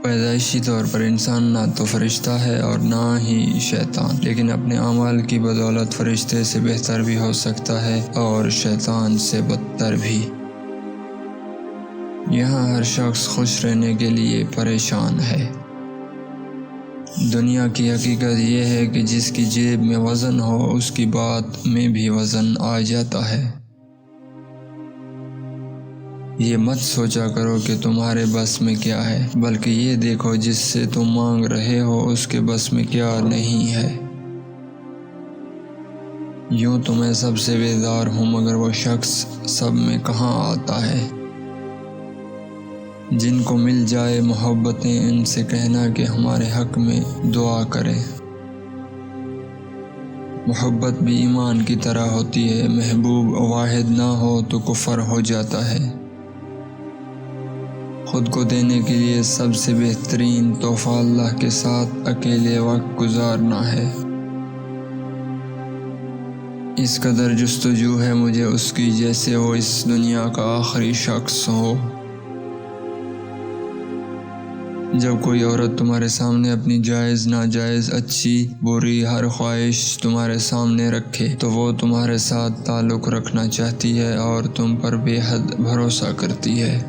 پیدائشی طور پر انسان نہ تو فرشتہ ہے اور نہ ہی شیطان، لیکن اپنے اعمال کی بدولت فرشتے سے بہتر بھی ہو سکتا ہے اور شیطان سے بدتر بھی۔ یہاں ہر شخص خوش رہنے کے لیے پریشان ہے۔ دنیا کی حقیقت یہ ہے کہ جس کی جیب میں وزن ہو اس کی بات میں بھی وزن آ جاتا ہے۔ یہ مت سوچا کرو کہ تمہارے بس میں کیا ہے، بلکہ یہ دیکھو جس سے تم مانگ رہے ہو اس کے بس میں کیا نہیں ہے۔ یوں تو میں سب سے بیزار ہوں، مگر وہ شخص سب میں کہاں آتا ہے۔ جن کو مل جائے محبتیں ان سے کہنا کہ ہمارے حق میں دعا کریں۔ محبت بھی ایمان کی طرح ہوتی ہے، محبوب واحد نہ ہو تو کفر ہو جاتا ہے۔ خود کو دینے کے لیے سب سے بہترین تحفہ اللہ کے ساتھ اکیلے وقت گزارنا ہے۔ اس قدر جستجو ہے مجھے اس کی جیسے وہ اس دنیا کا آخری شخص ہو۔ جب کوئی عورت تمہارے سامنے اپنی جائز ناجائز اچھی بری ہر خواہش تمہارے سامنے رکھے تو وہ تمہارے ساتھ تعلق رکھنا چاہتی ہے اور تم پر بے حد بھروسہ کرتی ہے۔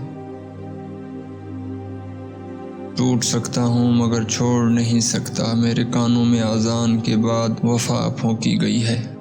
ٹوٹ سکتا ہوں مگر چھوڑ نہیں سکتا، میرے کانوں میں اذان کے بعد وفا پھونکی گئی ہے۔